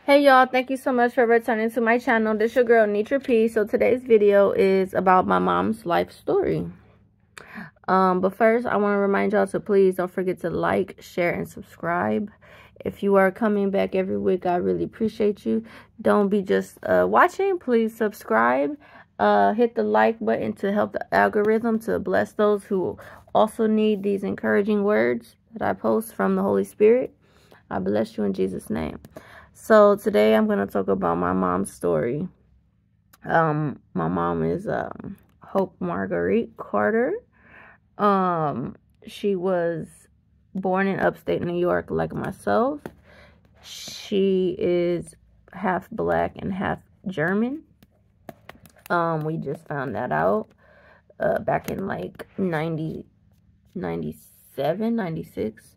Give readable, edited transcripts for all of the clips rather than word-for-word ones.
Hey y'all, thank you so much for returning to my channel. This your girl Nitra P. So today's video is about my mom's life story. But first I want to remind y'all to please don't forget to like, share, and subscribe. If you are coming back every week, I really appreciate you. Don't be just watching. Please subscribe. Hit the like button to help the algorithm to bless those who also need these encouraging words that I post from the Holy Spirit. I bless you in Jesus' name. So today I'm going to talk about my mom's story. My mom is Hope Marguerite Carter. She was born in upstate New York like myself. She is half black and half German. We just found that out back in like 97, 96.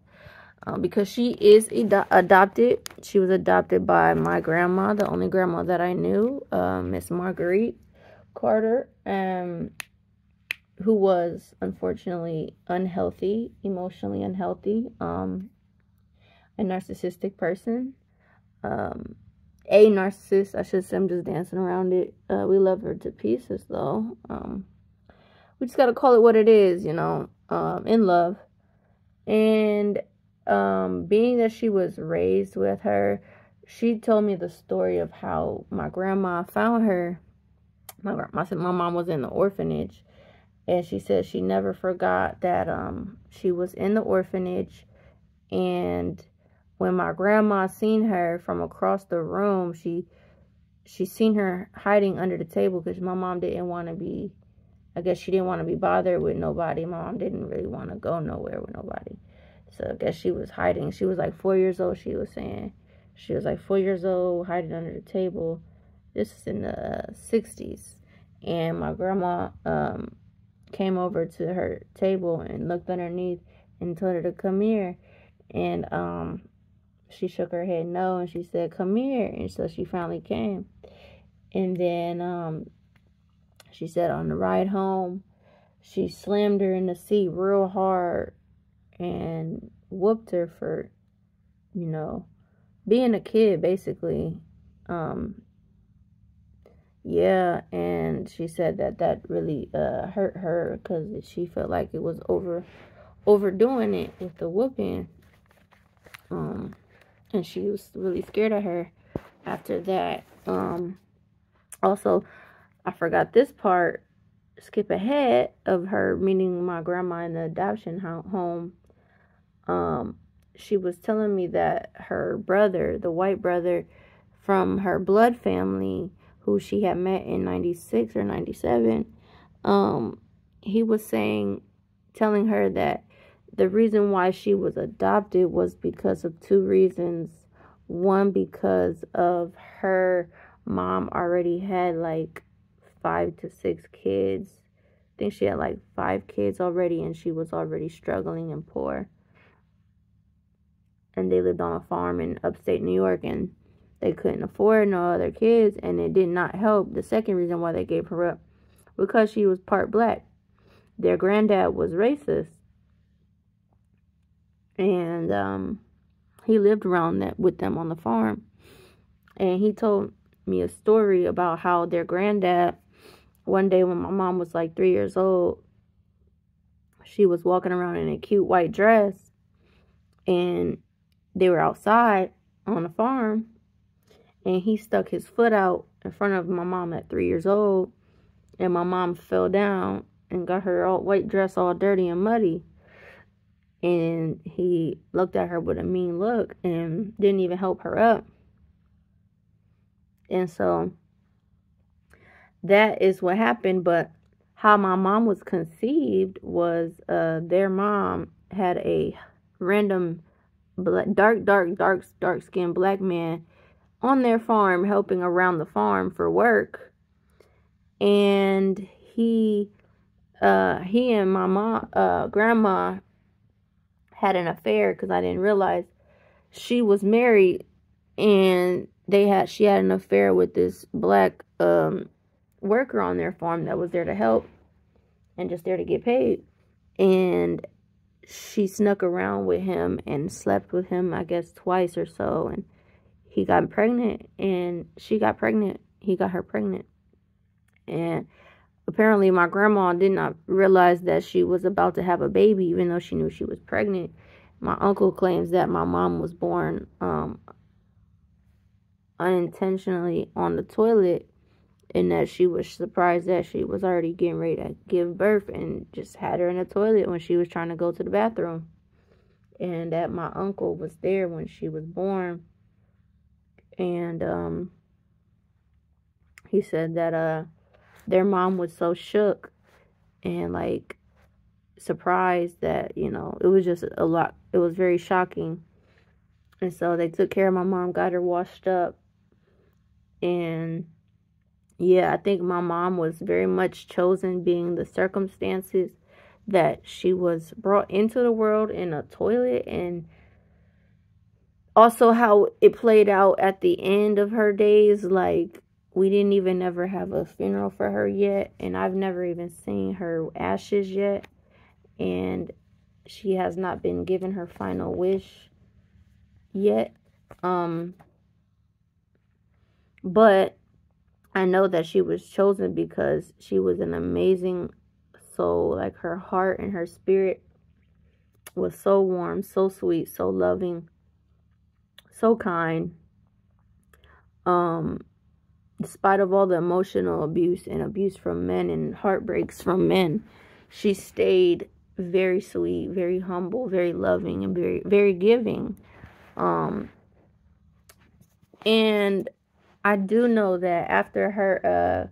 Because she is adopted. She was adopted by my grandma, the only grandma that I knew, Miss Marguerite Carter, who was unfortunately unhealthy, emotionally unhealthy, a narcissistic person, a narcissist, I should say. I'm just dancing around it. We love her to pieces, though. We just gotta call it what it is, you know, in love. And being that she was raised with her, she told me the story of how my grandma found her. My mom was in the orphanage, and she said she never forgot that she was in the orphanage, and when my grandma seen her from across the room, she seen her hiding under the table because my mom didn't want to be, I guess she didn't want to be bothered with nobody. My mom didn't really want to go nowhere with nobody. So I guess she was hiding. She was like 4 years old, she was saying. She was like 4 years old, hiding under the table. This is in the 60s. And my grandma came over to her table and looked underneath and told her to come here. And she shook her head no, and she said, come here. And so she finally came. And then she said on the ride home, she slammed her in the seat real hard and whooped her for, you know, being a kid, basically. Yeah, and she said that really hurt her because she felt like it was overdoing it with the whooping. And she was really scared of her after that. Also, I forgot this part, skip ahead of her meeting my grandma in the adoption home. She was telling me that her brother, the white brother from her blood family, who she had met in 96 or 97, he was telling her that the reason why she was adopted was because of two reasons. One, because of her mom already had like 5 to 6 kids. I think she had like 5 kids already, and she was already struggling and poor. And they lived on a farm in upstate New York, and they couldn't afford no other kids, and it did not help. The second reason why they gave her up, because she was part black. Their granddad was racist, and he lived around that with them on the farm. And he told me a story about how their granddad, one day when my mom was like 3 years old, she was walking around in a cute white dress, and they were outside on the farm, and he stuck his foot out in front of my mom at 3 years old, and my mom fell down and got her white dress all dirty and muddy. And he looked at her with a mean look and didn't even help her up. And so that is what happened. But how my mom was conceived was their mom had a random dark-skinned black man on their farm helping around the farm for work. And he and my grandma had an affair, because I didn't realize she was married, and she had an affair with this black worker on their farm that was there to help and just there to get paid. And she snuck around with him and slept with him, I guess, twice or so, and he got pregnant, and she got pregnant. He got her pregnant. And apparently my grandma did not realize that she was about to have a baby, even though she knew she was pregnant. My uncle claims that my mom was born unintentionally on the toilet, and that she was surprised that she was already getting ready to give birth and just had her in the toilet when she was trying to go to the bathroom. And that my uncle was there when she was born. And he said that their mom was so shook and like surprised that, you know, it was just a lot. It was very shocking. And so they took care of my mom, got her washed up. And yeah, I think my mom was very much chosen, being the circumstances that she was brought into the world in a toilet, and also how it played out at the end of her days. Like, we didn't even ever have a funeral for her yet, and I've never even seen her ashes yet, and she has not been given her final wish yet. But I know that she was chosen because she was an amazing soul. Like, her heart and her spirit was so warm, so sweet, so loving, so kind. Despite of all the emotional abuse and abuse from men and heartbreaks from men, she stayed very sweet, very humble, very loving, and very, very giving. And I do know that after her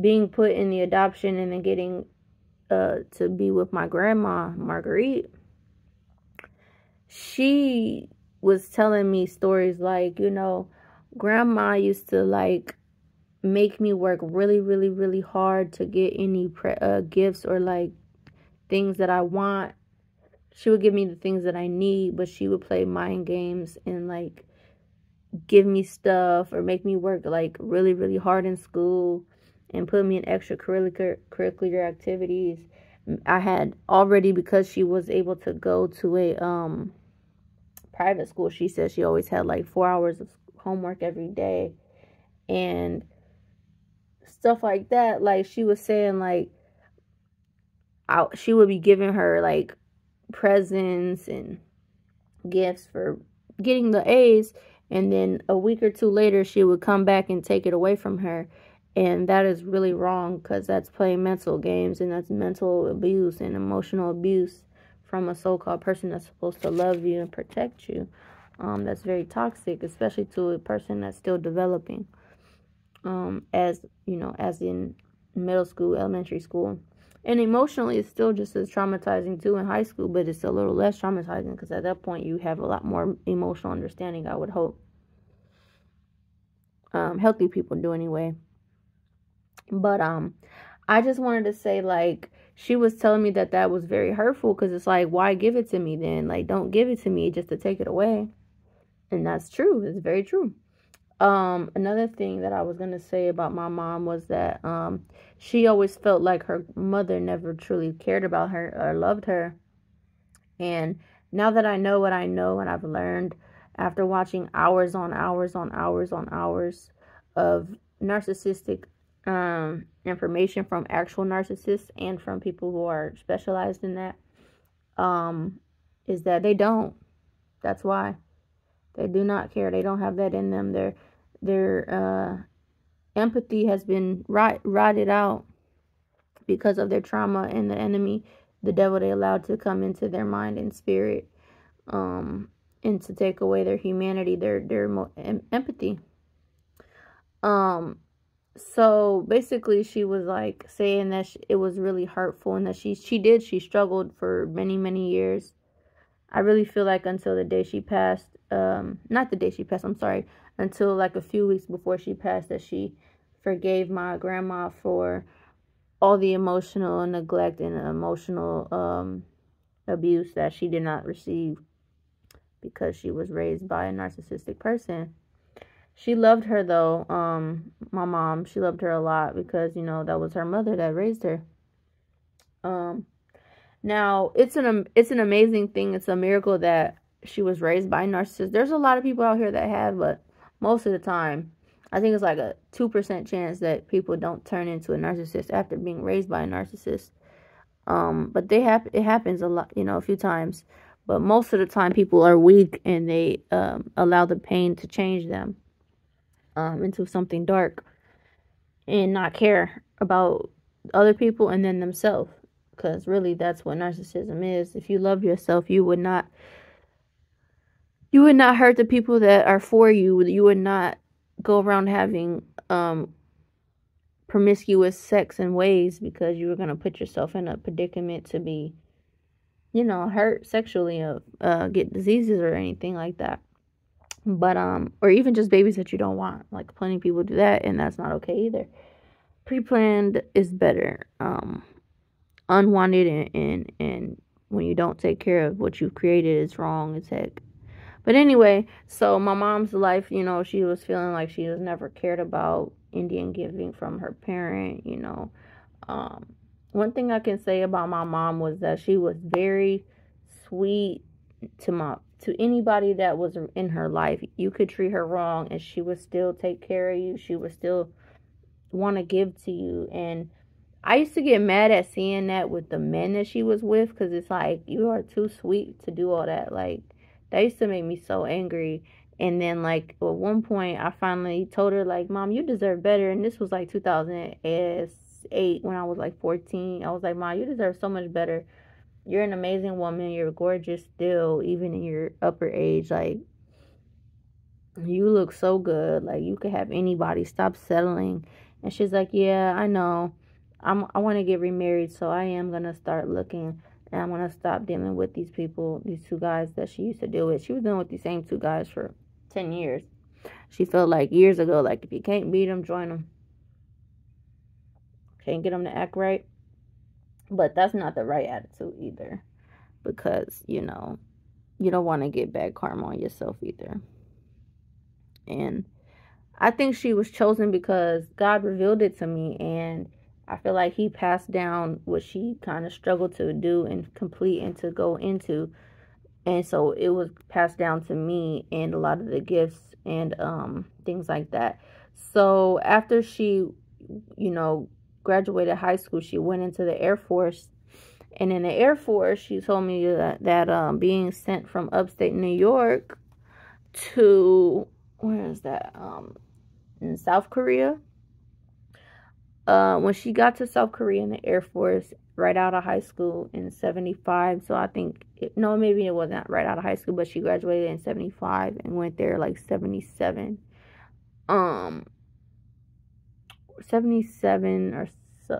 being put in the adoption and then getting to be with my grandma, Marguerite, she was telling me stories like, you know, grandma used to like make me work really, really, really hard to get any gifts or like things that I want. She would give me the things that I need, but she would play mind games and like give me stuff or make me work like really, really hard in school and put me in extracurricular activities. I had already, because she was able to go to a private school, she said she always had like 4 hours of homework every day and stuff like that. Like, she was saying like she would be giving her like presents and gifts for getting the A's, and then a week or two later she would come back and take it away from her. And that is really wrong, because that's playing mental games, and that's mental abuse and emotional abuse from a so-called person that's supposed to love you and protect you. That's very toxic, especially to a person that's still developing, as you know, as in middle school, elementary school. And emotionally, it's still just as traumatizing too in high school, but it's a little less traumatizing because at that point you have a lot more emotional understanding, I would hope. Healthy people do anyway. But I just wanted to say, like, she was telling me that that was very hurtful, because it's like, why give it to me then? Like, don't give it to me just to take it away. And that's true. It's very true. Another thing that I was going to say about my mom was that she always felt like her mother never truly cared about her or loved her. And now that I know what I know, and I've learned after watching hours on hours on hours on hours of narcissistic information from actual narcissists and from people who are specialized in that, is that they don't. That's why. They do not care. They don't have that in them. Their empathy has been rotted out because of their trauma and the enemy, the devil, they allowed to come into their mind and spirit, and to take away their humanity, their empathy. So basically, she was like saying that it was really hurtful, and that she struggled for many, many years. I really feel like until the day she passed, not the day she passed, I'm sorry, until like a few weeks before she passed, that she forgave my grandma for all the emotional neglect and emotional abuse that she did not receive, because she was raised by a narcissistic person. She loved her though, my mom, she loved her a lot, because, you know, that was her mother that raised her. Now, it's an amazing thing. It's a miracle that she was raised by a narcissist. There's a lot of people out here that have, but most of the time, I think it's like a 2% chance that people don't turn into a narcissist after being raised by a narcissist. But it happens a lot, a few times. But most of the time, people are weak and they allow the pain to change them into something dark and not care about other people and then themselves. Because really, that's what narcissism is. If you love yourself, you would not hurt the people that are for you. You would not go around having promiscuous sex and ways because you were going to put yourself in a predicament to be, hurt sexually, get diseases or anything like that. But or even just babies that you don't want. Like plenty of people do that, and that's not okay either. Pre-planned is better. Unwanted and when you don't take care of what you've created is wrong as heck. But anyway, so my mom's life, she was feeling like she was never cared about. Indian giving from her parent, one thing I can say about my mom was that she was very sweet to anybody that was in her life. You could treat her wrong and she would still take care of you. She would still want to give to you. And I used to get mad at seeing that with the men that she was with, because it's like, you are too sweet to do all that. Like, that used to make me so angry. And then, like, at one point, I finally told her, like, Mom, you deserve better. And this was, like, 2008 when I was, like, 14. I was like, Mom, you deserve so much better. You're an amazing woman. You're gorgeous still, even in your upper age. Like, you look so good. Like, you could have anybody. Stop settling. And she's like, yeah, I know. I want to get remarried, so I am going to start looking. And I'm going to stop dealing with these people, these two guys that she used to deal with. She was dealing with these same two guys for 10 years. She felt like years ago, like, if you can't beat them, join them. Can't get them to act right. But that's not the right attitude either. Because, you don't want to get bad karma on yourself either. And I think she was chosen because God revealed it to me. And I feel like he passed down what she kind of struggled to do and complete and to go into. And so it was passed down to me and a lot of the gifts and things like that. So after she, graduated high school, she went into the Air Force. And in the Air Force, she told me that being sent from upstate New York to, where is that? In South Korea. When she got to South Korea in the Air Force, right out of high school in 75. So I think, maybe it wasn't right out of high school, but she graduated in 75 and went there like 77. 77 or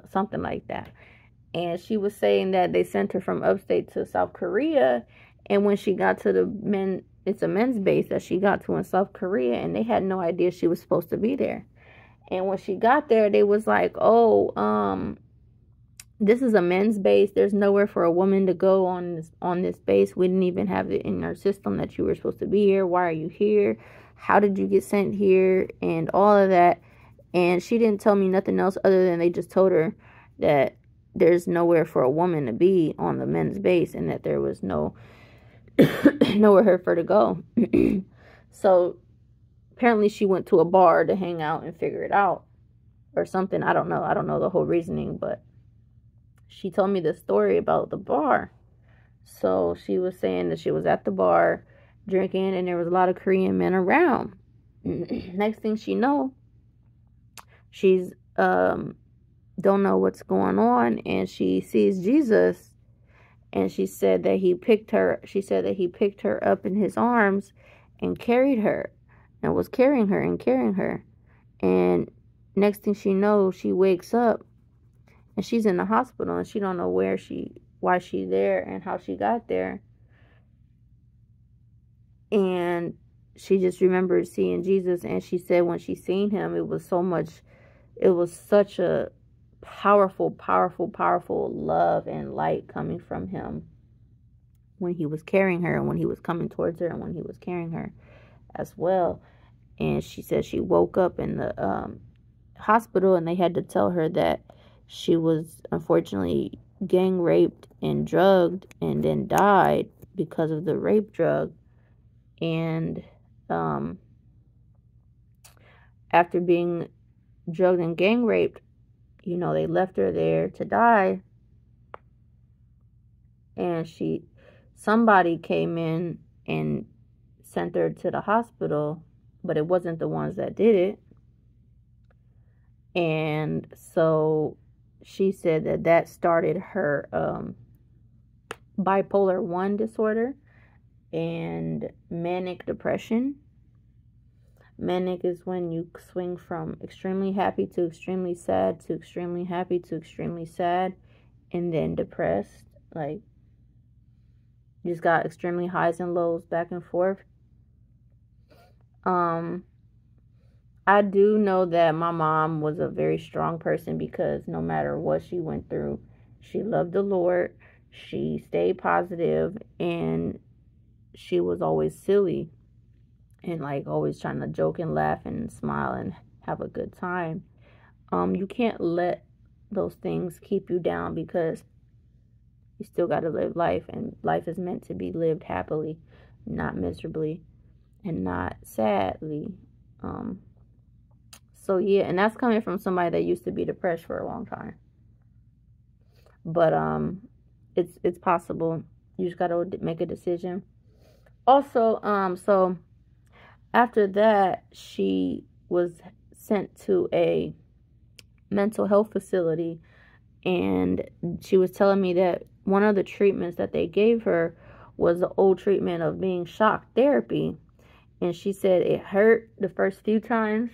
something like that. And she was saying that they sent her from upstate to South Korea. And when she got to it's a men's base that she got to in South Korea, and they had no idea she was supposed to be there. And when she got there, they was like, this is a men's base. There's nowhere for a woman to go on this base. We didn't even have it in our system that you were supposed to be here. Why are you here? How did you get sent here? And all of that. And she didn't tell me nothing else other than they just told her that there's nowhere for a woman to be on the men's base and that there was nowhere for her to go. So apparently she went to a bar to hang out and figure it out or something. I don't know the whole reasoning, but she told me the story about the bar. So she was saying that she was at the bar drinking and there was a lot of Korean men around. Next thing she know, she's don't know what's going on, and she sees Jesus, and she said that he picked her up in his arms and carried her and was carrying her. And next thing she knows, she wakes up and she's in the hospital and she don't know why she's there and how she got there. And she just remembered seeing Jesus, and she said when she seen him, it was such a powerful love and light coming from him when he was carrying her and when he was coming towards her and when he was carrying her as well. And she said she woke up in the hospital and they had to tell her that she was unfortunately gang raped and drugged and then died because of the rape drug. And after being drugged and gang raped, you know, they left her there to die. And somebody came in and sent her to the hospital, but it wasn't the ones that did it. And so she said that started her bipolar 1 disorder and manic depression. Manic is when you swing from extremely happy to extremely sad to extremely happy to extremely sad, and then depressed. Like, you just got extremely highs and lows back and forth. I do know that my mom was a very strong person, because no matter what she went through, she loved the Lord, she stayed positive, and she was always silly and like always trying to joke and laugh and smile and have a good time. You can't let those things keep you down, because you still got to live life, and life is meant to be lived happily, not miserably, and not sadly. So yeah, and that's coming from somebody that used to be depressed for a long time. But it's possible. You just got to make a decision. Also, so after that, she was sent to a mental health facility, and she was telling me that one of the treatments that they gave her was the old treatment of being shock therapy. And she said it hurt the first few times,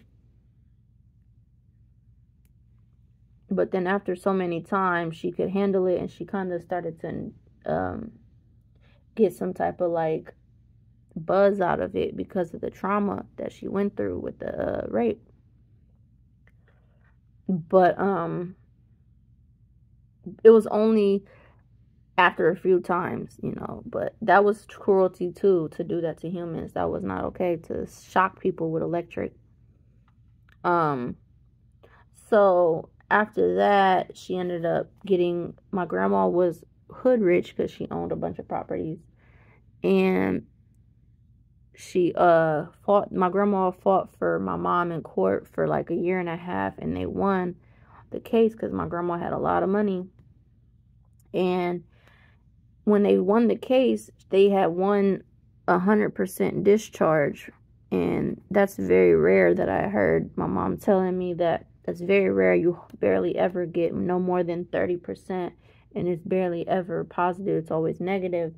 but then after so many times, she could handle it, and she kind of started to get some type of like buzz out of it because of the trauma that she went through with the rape. But it was only after a few times, you know, but that was cruelty too, to do that to humans. That was not okay, to shock people with electric. So after that, she ended up getting, my grandma was hood rich because she owned a bunch of properties, and my grandma fought for my mom in court for like a year and a half, and they won the case because my grandma had a lot of money. And when they won the case, they had won 100% discharge, and that's very rare. That I heard my mom telling me that that's very rare. You barely ever get no more than 30%, and it's barely ever positive. It's always negative.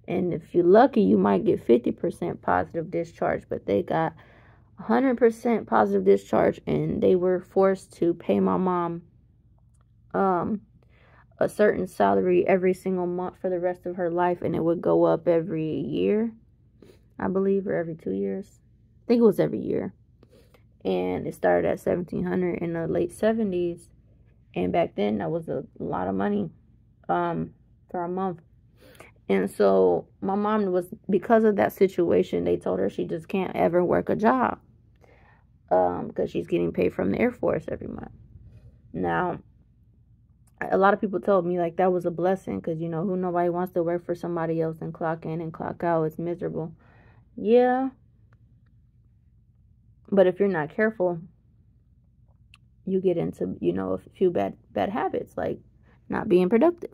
And if you're lucky, you might get 50% positive discharge, but they got 100% positive discharge, and they were forced to pay my mom a certain salary every single month for the rest of her life, and it would go up every year, I believe, or every 2 years. I think it was every year. And it started at $1,700 in the late 70s, and back then that was a lot of money for a month. And so my mom was, because of that situation, they told her she just can't ever work a job because she's getting paid from the Air Force every month. Now, a lot of people told me like that was a blessing, because you know, nobody wants to work for somebody else and clock in and clock out. It's miserable. Yeah, but if you're not careful, you get into, you know, a few bad habits, like not being productive.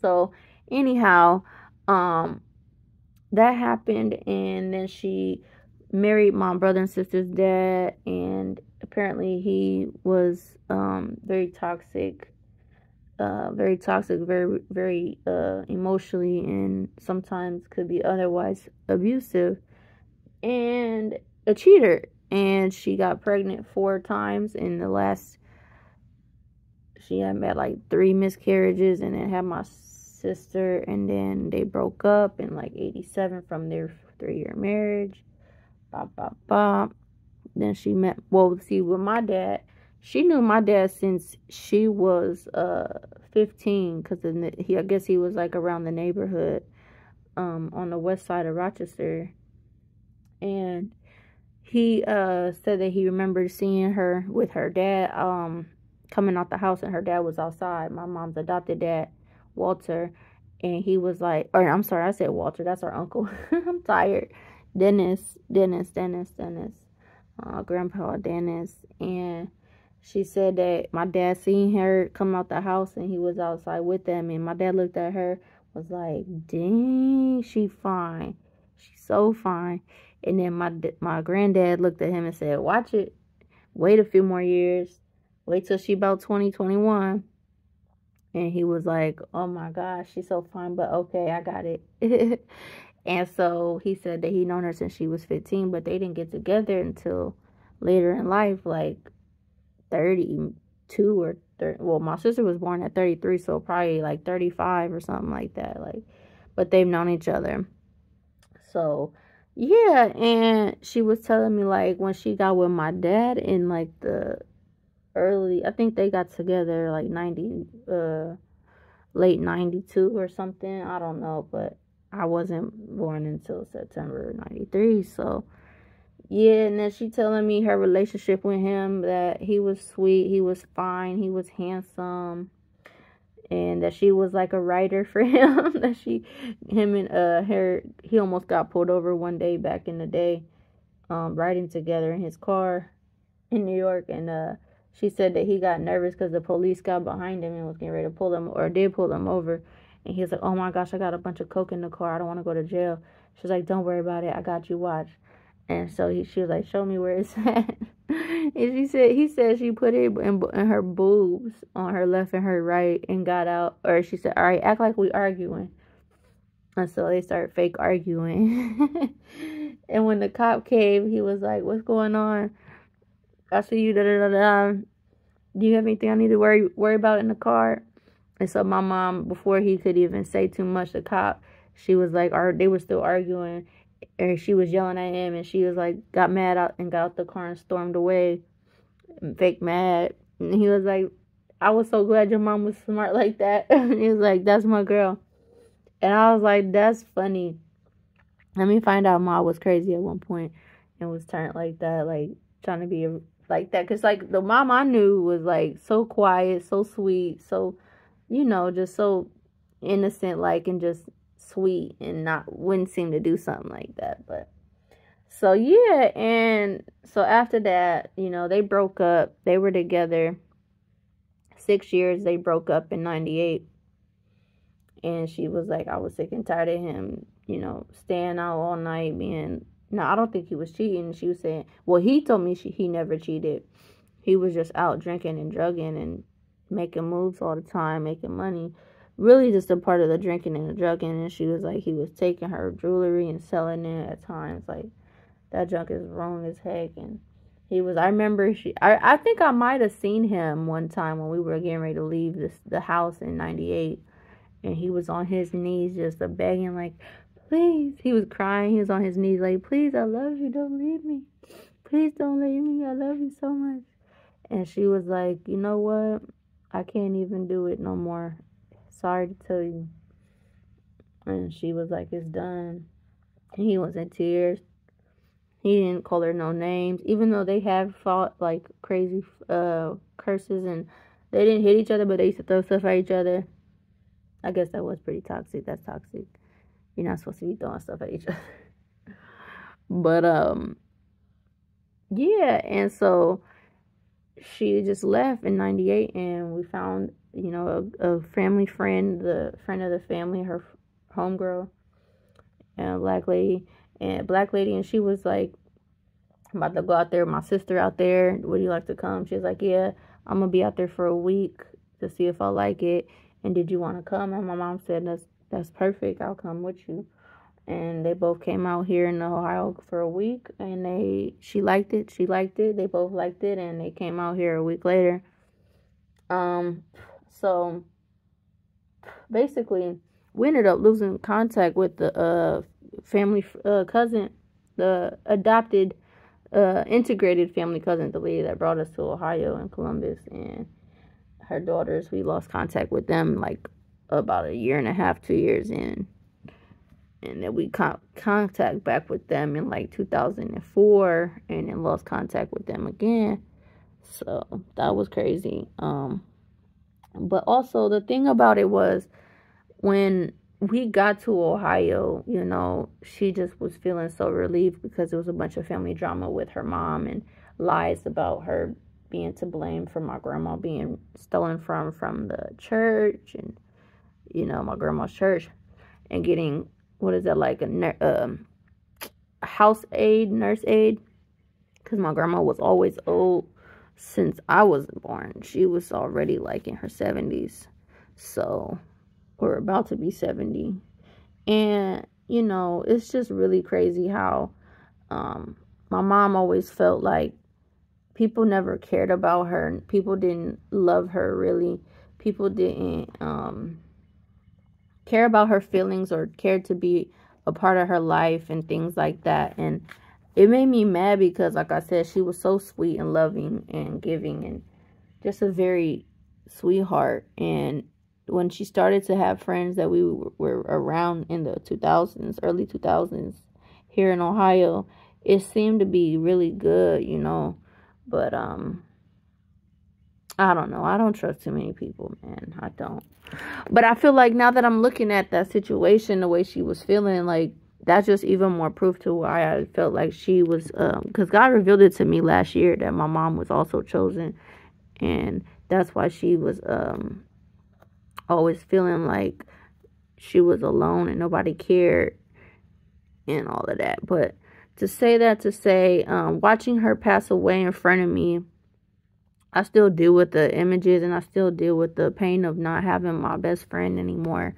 So anyhow, that happened, and then she married my brother and sister's dad, and apparently he was very toxic, very emotionally, and sometimes could be otherwise abusive, and a cheater. And she got pregnant 4 times in the last, she had like 3 miscarriages, and then had my sister, and then they broke up in like 87 from their 3-year marriage. Then she met, with my dad, she knew my dad since she was 15, because I guess he was like around the neighborhood on the west side of Rochester. And he said that he remembered seeing her with her dad coming out the house, and her dad was outside, my mom's adopted dad, Walter. And he was like, or I'm sorry, I said Walter, that's our uncle. I'm tired. Dennis. Grandpa Dennis, and she said that my dad seen her come out the house and he was outside with them, and my dad looked at her, was like, dang, she fine. She's so fine. And then my granddad looked at him and said, watch it. Wait a few more years. Wait till she about 2021. And he was like, oh my gosh, she's so fine, but okay, I got it. And so he said that he known her since she was 15, but they didn't get together until later in life, like 32 or 30. Well, my sister was born at 33, so probably like 35 or something like that. Like, but they've known each other. So, yeah, and she was telling me, like, when she got with my dad in, like, the early, I think they got together, like, late 92 or something. I don't know, but I wasn't born until September 93, so, yeah. And then she telling me her relationship with him, that he was sweet, he was fine, he was handsome, and that she was like a writer for him. That he almost got pulled over one day back in the day, riding together in his car in New York. And she said that he got nervous because the police got behind him and was getting ready to pull him, or did pull him over. And he was like, oh my gosh, I got a bunch of coke in the car, I don't want to go to jail. She was like, don't worry about it, I got you, watch. And so she was like, show me where it's at. And he said she put it in her boobs on her left and her right and got out. Or she said, all right, act like we arguing. And so they started fake arguing. And when the cop came, he was like, what's going on? I see you, da-da-da-da. Do you have anything I need to worry about in the car? And so my mom, before he could even say too much, the cop, she was like, they were still arguing. And she was yelling at him, and she was like, got mad out and got out the car and stormed away, fake mad. And he was like, I was so glad your mom was smart like that. He was like, that's my girl. And I was like, that's funny. Let me find out Ma was crazy at one point and was turned like that, like trying to be like that. Because like the mom I knew was like so quiet, so sweet, so, just so innocent, like, and just sweet, and wouldn't seem to do something like that. But so yeah, and so after that, they broke up. They were together 6 years. They broke up in 98, and she was like, I was sick and tired of him, staying out all night, no, I don't think he was cheating. She was saying, well, he told me he never cheated. He was just out drinking and drugging and making moves all the time, making money. Really just a part of the drinking and the drugging. And she was like, he was taking her jewelry and selling it at times. Like, that junk is wrong as heck. And I remember I think I might have seen him one time when we were getting ready to leave the house in 98. And he was on his knees just begging, like, please. He was crying. He was on his knees like, please, I love you. Don't leave me. Please don't leave me. I love you so much. And she was like, you know what? I can't even do it no more. Sorry to tell you. And she was like, it's done. And he was in tears. He didn't call her no names, even though they have fought like crazy curses, and they didn't hit each other, but they used to throw stuff at each other. I guess that was pretty toxic. That's toxic. You're not supposed to be throwing stuff at each other. But yeah, and so she just left in 98, and we found, a family friend, the friend of the family, her homegirl, and a black lady, and she was like, I'm about to go out there with my sister out there. Would you like to come? She was like, yeah, I'm going to be out there for a week to see if I like it. And did you want to come? And my mom said, that's perfect. I'll come with you. And they both came out here in Ohio for a week, and she liked it. They both liked it, and they came out here a week later. So basically, we ended up losing contact with the family cousin, the adopted integrated family cousin, the lady that brought us to Ohio and Columbus, and her daughters. We lost contact with them like about 1.5 years, 2 years in. And then we contact back with them in like 2004, and then lost contact with them again. So that was crazy. But also the thing about it was, when we got to Ohio, you know, she just was feeling so relieved because there was a bunch of family drama with her mom and lies about her being to blame for my grandma being stolen from the church, and you know, my grandma's church, and getting, what is that, like a house aid, nurse aid, because my grandma was always old since I wasn't born. She was already like in her 70s, so we're about to be 70. And you know, it's just really crazy how my mom always felt like people never cared about her, people didn't love her really, people didn't care about her feelings or care to be a part of her life and things like that. And it made me mad because, like I said, she was so sweet and loving and giving and just a very sweetheart. And when she started to have friends that we were around in the 2000s, early 2000s here in Ohio, it seemed to be really good, you know. But I don't know. I don't trust too many people, man. I don't. But I feel like now that I'm looking at that situation, the way she was feeling, like, that's just even more proof to why I felt like she was, because God revealed it to me last year that my mom was also chosen. And that's why she was always feeling like she was alone and nobody cared and all of that. But to say, watching her pass away in front of me, I still deal with the images and I still deal with the pain of not having my best friend anymore.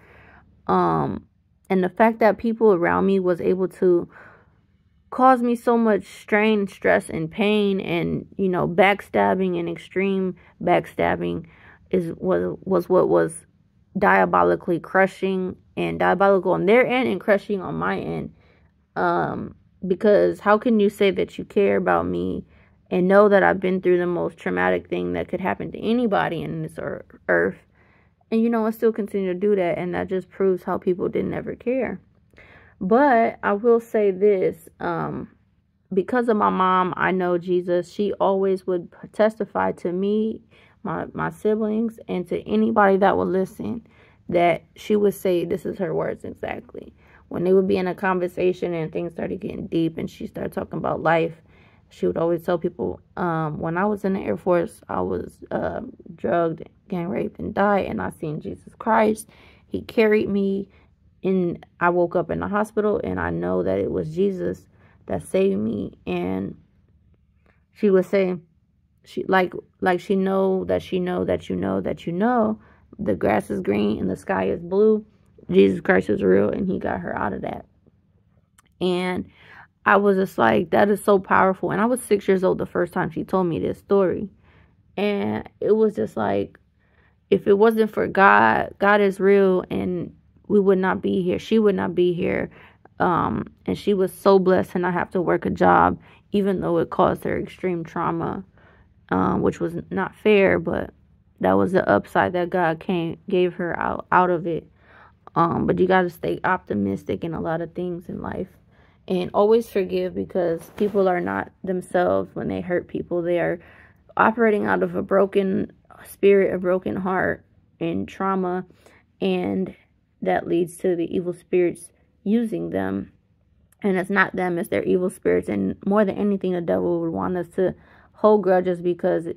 And the fact that people around me was able to cause me so much strain, stress, and pain, and, you know, backstabbing and extreme backstabbing was what was diabolically crushing, and diabolical on their end and crushing on my end. Because how can you say that you care about me and know that I've been through the most traumatic thing that could happen to anybody in this earth, and you know, I still continue to do that? And that just proves how people didn't ever care. But I will say this, because of my mom, I know Jesus. She always would testify to me, my siblings, and to anybody that would listen, that she would say, this is her words exactly. When they would be in a conversation and things started getting deep and she started talking about life, she would always tell people, when I was in the Air Force, I was drugged, gang raped, and died, and I seen Jesus Christ. He carried me, and I woke up in the hospital, and I know that it was Jesus that saved me. And she would say, she she know that she know that you know that you know the grass is green and the sky is blue. Jesus Christ is real, and he got her out of that. And I was just like, that is so powerful. And I was 6 years old the first time she told me this story. And it was just like, if it wasn't for God, God is real, and we would not be here. She would not be here. And she was so blessed to not have to work a job, even though it caused her extreme trauma, which was not fair, but that was the upside that God gave her out of it. But you got to stay optimistic in a lot of things in life. And always forgive, because people are not themselves when they hurt people. They are operating out of a broken spirit, a broken heart, and trauma. And that leads to the evil spirits using them. And it's not them, it's their evil spirits. And more than anything, the devil would want us to hold grudges, because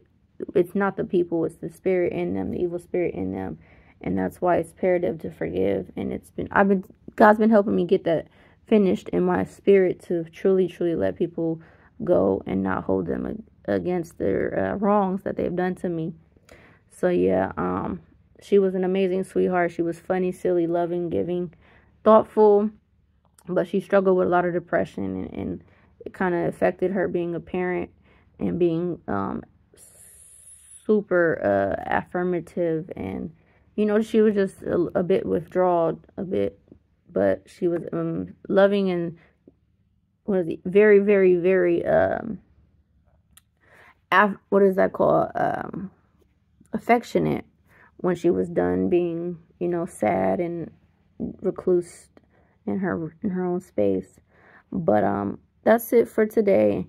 it's not the people, it's the spirit in them, the evil spirit in them. And that's why it's imperative to forgive. And God's been helping me get that finished in my spirit, to truly let people go and not hold them against their wrongs that they've done to me. So yeah, she was an amazing sweetheart. She was funny, silly, loving, giving, thoughtful, but she struggled with a lot of depression, and it kind of affected her being a parent and being super affirmative. And you know, she was just a bit withdrawal, but she was loving and very, very, very what is that called? Affectionate when she was done being, you know, sad and recluse in her own space. But that's it for today.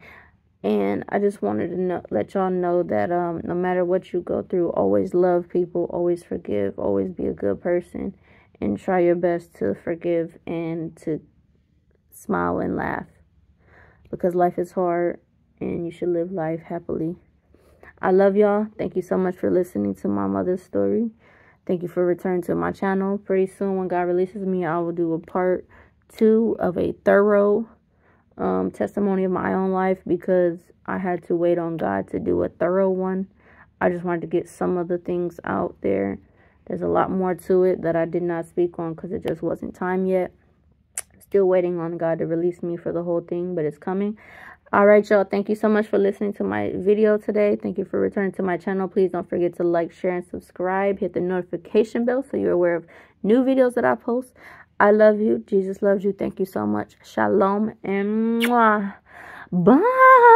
And I just wanted to let y'all know that no matter what you go through, always love people, always forgive, always be a good person. and try your best to forgive and to smile and laugh, because life is hard and you should live life happily. I love y'all. Thank you so much for listening to my mother's story. Thank you for returning to my channel. Pretty soon, when God releases me, I will do a part 2 of a thorough testimony of my own life, because I had to wait on God to do a thorough one. I just wanted to get some of the things out there. There's a lot more to it that I did not speak on because it just wasn't time yet. Still waiting on God to release me for the whole thing, but it's coming. All right, y'all. Thank you so much for listening to my video today. Thank you for returning to my channel. Please don't forget to like, share, and subscribe. Hit the notification bell so you're aware of new videos that I post. I love you. Jesus loves you. Thank you so much. Shalom and mwah. Bye.